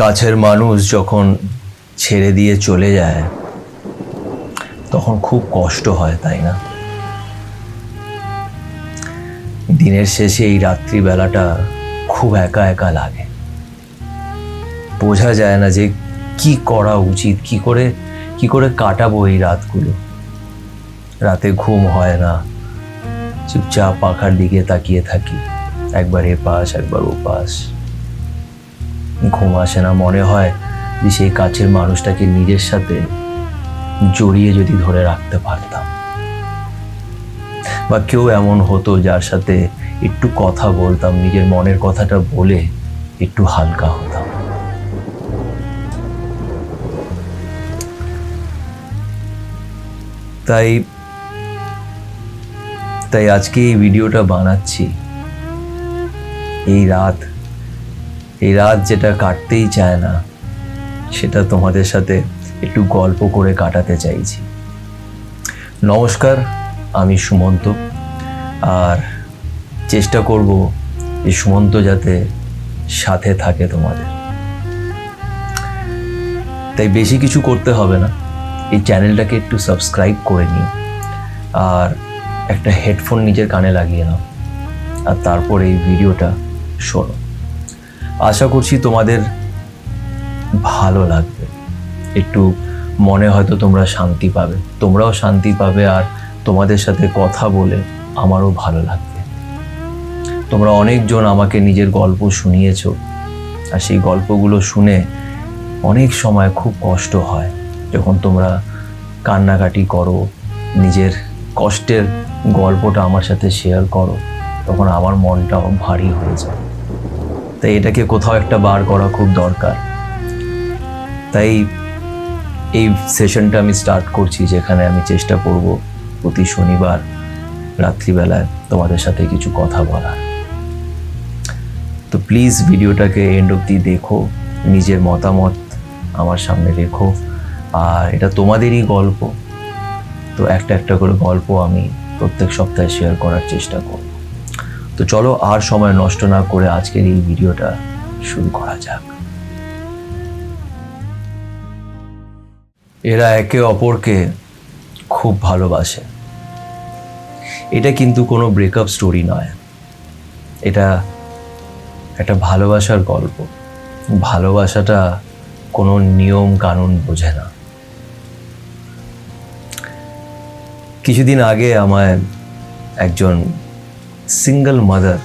কাছের মানুষ যখন ছেড়ে দিয়ে চলে যায় তখন খুব কষ্ট হয়, তাই না? দিনের শেষে এই রাত্রিবেলাটা খুব একা একা লাগে। বোঝা যায় না যে কি করা উচিত, কি করে কাটাবো এই রাতগুলো। রাতে ঘুম হয় না, চুপচাপ পাখার দিকে তাকিয়ে থাকি, একবার এপাশ একবার ওপাশ। ঘুম আসে না, মনে হয় যে সেই কাছের মানুষটাকে নিজের সাথে জড়িয়ে যদি ধরে রাখতে পারতাম, বা কেউ এমন হতো যার সাথে একটু কথা বলতাম, নিজের মনের কথাটা বলে একটু হালকা হতাম। তাই তাই আজকে এই ভিডিওটা বানাচ্ছি। এই রাত যেটা কাটতেই চায় না, সেটা তোমাদের সাথে একটু গল্প করে কাটাতে চাইছি। নমস্কার, আমি সুমন্ত, আর চেষ্টা করব যে সুমন্ত যাতে সাথে থাকে তোমাদের। তাই বেশি কিছু করতে হবে না, এই চ্যানেলটাকে একটু সাবস্ক্রাইব করে নিও, আর একটা হেডফোন নিজের কানে লাগিয়ে নাও, আর তারপর এই ভিডিওটা শোনো। আশা করছি তোমাদের ভালো লাগবে, একটু মনে হয়তো তোমরা শান্তি পাবে, তোমরাও শান্তি পাবে, আর তোমাদের সাথে কথা বলে আমারও ভালো লাগবে। তোমরা অনেকজন আমাকে নিজের গল্প শুনিয়েছো, আর সেই গল্পগুলো শুনে অনেক সময় খুব কষ্ট হয়। যখন তোমরা কান্নাকাটি করো, নিজের কষ্টের গল্পটা আমার সাথে শেয়ার করো, তখন আমার মনটাও ভারী হয়ে যায়। তাই এটাকে কোথাও একটা বার করা খুব দরকার। তাই এই সেশনটা আমি স্টার্ট করছি, যেখানে আমি চেষ্টা করব প্রতি শনিবার রাত্রিবেলায় তোমাদের সাথে কিছু কথা বলার। তো প্লিজ ভিডিওটাকে এন্ড অবধি দেখো, নিজের মতামত আমার সামনে রেখো, আর এটা তোমাদেরই গল্প, তো একটা করে গল্প আমি প্রত্যেক সপ্তাহে শেয়ার করার চেষ্টা করব। তো চলো আর সময় নষ্ট না করে আজকের এই ভিডিওটা শুরু করা যাক। এরা একে অপরকে খুব ভালোবাসে। এটা কিন্তু কোনো ব্রেকআপ স্টোরি নয়, এটা একটা ভালোবাসার গল্প। ভালোবাসাটা কোনো নিয়ম কানুন বোঝে না। কিছুদিন আগে আমায় একজন সিঙ্গেল মাদার,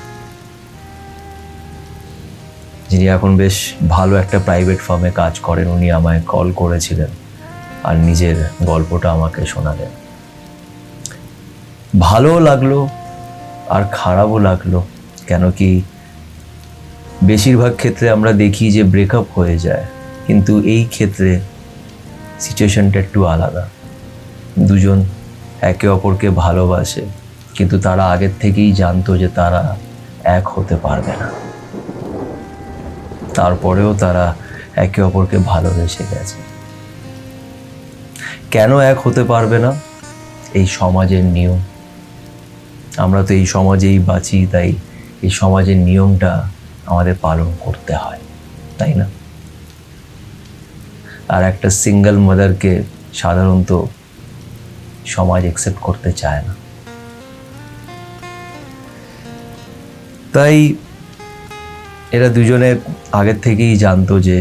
যিনি এখন বেশ ভালো একটা প্রাইভেট ফার্মে কাজ করেন, উনি আমায় কল করেছিলেন আর নিজের গল্পটা আমাকে শোনালেন। ভালোও লাগলো আর খারাপও লাগলো, কেন কি বেশিরভাগ ক্ষেত্রে আমরা দেখি যে ব্রেকআপ হয়ে যায়, কিন্তু এই ক্ষেত্রে সিচুয়েশনটা একটু আলাদা। দুজন একে অপরকে ভালোবাসে, কিন্তু তারা আগের থেকেই জানতো যে তারা এক হতে পারবে না, তারপরেও তারা একে অপরকে ভালোবেসে গেছে। কেন এক হতে পারবে না? এই সমাজের নিয়ম। আমরা তো এই সমাজেই বাঁচি, তাই এই সমাজের নিয়মটা আমাদের পালন করতে হয়, তাই না? আর একটা সিঙ্গেল মাদারকে সাধারণত সমাজ অ্যাকসেপ্ট করতে চায় না। তাই এরা দুজনে আগের থেকেই জানতো যে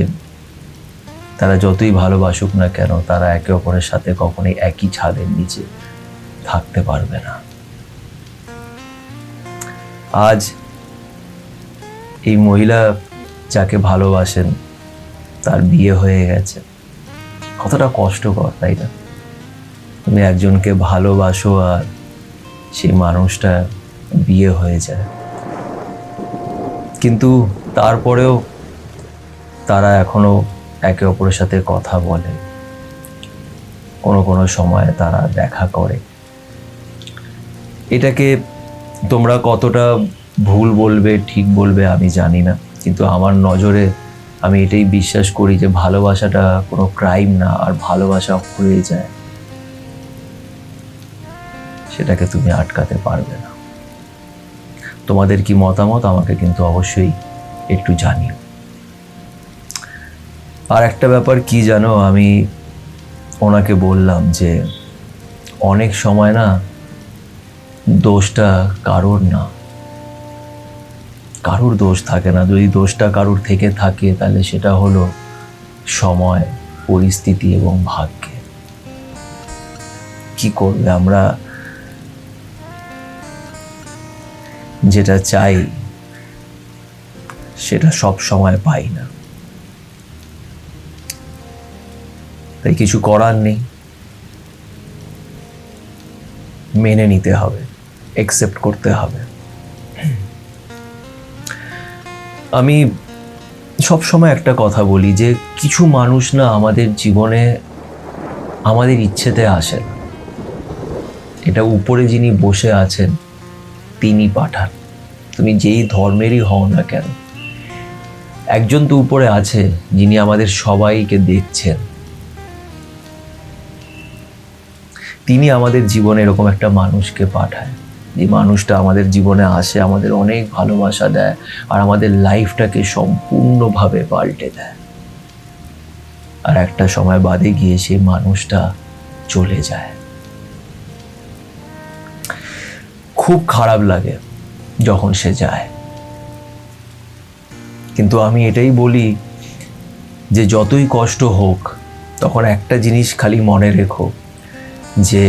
তারা যতই ভালোবাসুক না কেন, তারা একে অপরের সাথে কখনোই একই ছাদের নিচে থাকতে পারবে না। আজ এই মহিলা যাকে ভালোবাসেন, তার বিয়ে হয়ে গেছে। কতটা কষ্টকর, তাই না? তুমি একজনকে ভালোবাসো আর সেই মানুষটা বিয়ে হয়ে যায়, কিন্তু তারপরেও তারা এখনো একে অপরের সাথে কথা বলে, কোনো সময় তারা দেখা করে। এটাকে তোমরা কতটা ভুল বলবে ঠিক বলবে আমি জানি না, কিন্তু আমার নজরে আমি এটাই বিশ্বাস করি যে ভালোবাসাটা কোনো ক্রাইম না, আর ভালোবাসা হয়ে যায়, সেটাকে তুমি আটকাতে পারবে না। তোমাদের কি মতামত আমাকে কিন্তু অবশ্যই একটু জানিও। আর একটা ব্যাপার কি জানো, আমি ওনাকে বললাম যে অনেক সময় না দোষটা কারোর না, কারোর দোষ থাকে না। যদি দোষটা কারোর থেকে থাকে তাহলে সেটা হলো সময়, পরিস্থিতি এবং ভাগ্যে। কি করবে, আমরা যেটা চাই সেটা সব সময় পাই না, তাই কিছু করার নেই, মেনে নিতে হবে, অ্যাকসেপ্ট করতে হবে। আমি সব সময় একটা কথা বলি যে কিছু মানুষ না আমাদের জীবনে আমাদের ইচ্ছেতে আসে না, এটা উপরে যিনি বসে আছেন তিনি পাঠান। তুমি যেই ধর্মেরই হও না কেন, একজন তো উপরে আছে যিনি আমাদের সবাইকে দেখছেন, তিনি আমাদের জীবনে এরকম একটা মানুষকে পাঠায়, যে মানুষটা আমাদের জীবনে আসে, আমাদের অনেক ভালোবাসা দেয় আর আমাদের লাইফটাকে সম্পূর্ণভাবে পাল্টে দেয়। আর একটা সময় বাদে গিয়ে সেই মানুষটা চলে যায়। খুব খারাপ লাগে যখন সে যায়, কিন্তু আমি এটাই বলি যে যতই কষ্ট হোক তখন একটা জিনিস খালি মনে রেখো, যে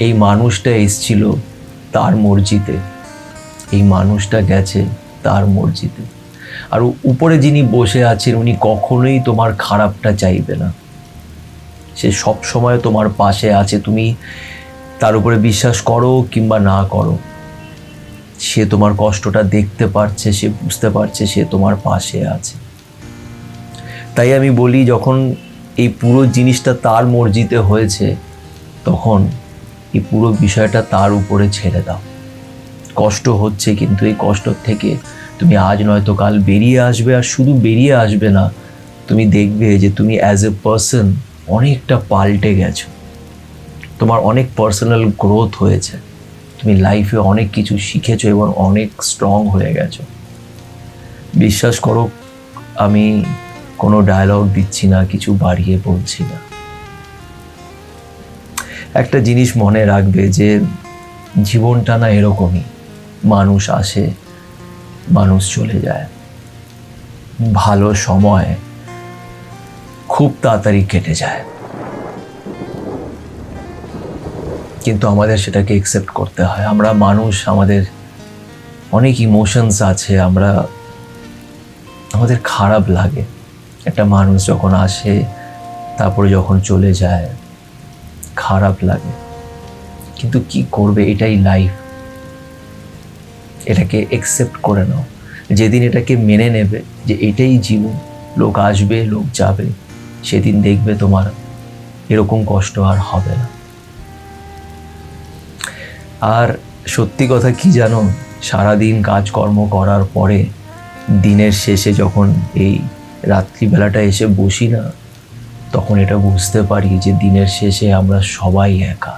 এই মানুষটা এসেছিল তার মর্জিতে, এই মানুষটা গেছে তার মর্জিতে। আর উপরে যিনি বসে আছেন উনি কখনোই তোমার খারাপটা চাইবে না, সে সব সময় তোমার পাশে আছে। তুমি তার উপরে বিশ্বাস করো কিংবা না করো, সে তোমার কষ্টটা দেখতে পারছে, সে বুঝতে পারছে, সে তোমার পাশে আছে। তাই আমি বলি, যখন এই পুরো জিনিসটা তার মর্জিতে হয়েছে তখন এই পুরো বিষয়টা তার উপরে ছেড়ে দাও। কষ্ট হচ্ছে, কিন্তু এই কষ্ট থেকে তুমি আজ নয়তো কাল বেরিয়ে আসবে। আর শুধু বেরিয়ে আসবে না, তুমি দেখবে যে তুমি অ্যাজ এ পার্সন অনেকটা পাল্টে গেছো, তোমার অনেক পার্সোনাল গ্রোথ হয়েছে, তুমি লাইফে অনেক কিছু শিখেছো এবং অনেক স্ট্রং হয়ে গেছো। বিশ্বাস করো, আমি কোনো ডায়লগ দিচ্ছি না, কিছু বাড়িয়ে বলছি না। একটা জিনিস মনে রাখবে যে জীবনটা না এরকমই, মানুষ আসে, মানুষ চলে যায়। ভালো সময় খুব তাড়াতাড়ি কেটে যায়, কিন্তু আমাদের সেটাকে অ্যাকসেপ্ট করতে হয়। আমরা মানুষ, আমাদের অনেক ইমোশনস আছে, আমাদের খারাপ লাগে একটা মানুষ যখন আসে তারপরে যখন চলে যায়, খারাপ লাগে। কিন্তু কি করবে, এটাই লাইফ, এটাকে অ্যাকসেপ্ট করে নাও। যেদিন এটাকে মেনে নেবে যে এটাই জীবন, লোক আসবে লোক যাবে, সেদিন দেখবে তোমার এরকম কষ্ট আর হবে না। আর সত্যি কথা কি জানো, সারাদিন কাজকর্ম করার পরে দিনের শেষে যখন এই রাত্রিবেলাটা এসে বসি না, তখন এটা বুঝতে পারি যে দিনের শেষে আমরা সবাই একা,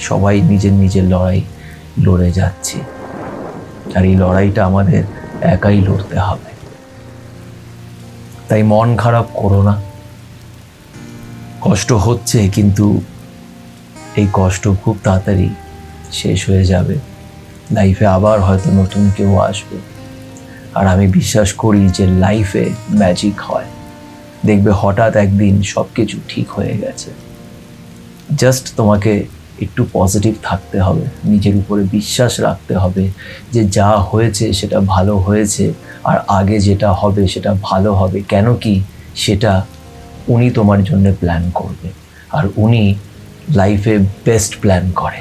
সবাই নিজের নিজের লড়াই লড়ে যাচ্ছি। আর এই লড়াইটা আমাদের একাই লড়তে হবে। তাই মন খারাপ করো না, কষ্ট হচ্ছে, কিন্তু এই কষ্ট খুব তাড়াতাড়ি শেষ হয়ে যাবে। লাইফে আবার হয়তো নতুন কেউ আসবে। আর আমি বিশ্বাস করি যে লাইফে ম্যাজিক হয়, দেখবে হঠাৎ একদিন সব কিছু ঠিক হয়ে গেছে। জাস্ট তোমাকে একটু পজিটিভ থাকতে হবে, নিজের উপরে বিশ্বাস রাখতে হবে যে যা হয়েছে সেটা ভালো হয়েছে, আর আগে যেটা হবে সেটা ভালো হবে। কেন কি, সেটা উনি তোমার জন্য প্ল্যান করবে, আর উনি লাইফে বেস্ট প্ল্যান করে।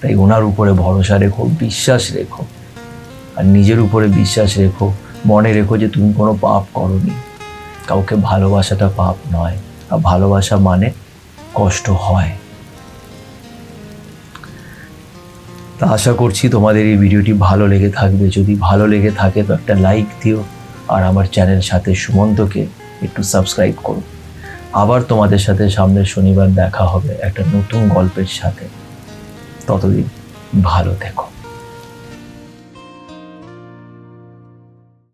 তাই ওনার উপরে ভরসা রেখো, বিশ্বাস রেখো, আর নিজের উপরে বিশ্বাস রেখো। মনে রেখো যে তুমি কোনো পাপ করোনি, কাউকে ভালোবাসাটা পাপ নয়, আর ভালোবাসা মানে কষ্ট হয়। তা আশা করছি তোমাদের এই ভিডিওটি ভালো লেগে থাকবে। যদি ভালো লেগে থাকে তো একটা লাইক দিও, আর আমার চ্যানেল সাথে সুমন্তকে একটু সাবস্ক্রাইব করো। আবার তোমাদের সাথে সামনের শনিবার দেখা হবে একটা নতুন গল্পের সাথে। ততদিন ভালো থেকো।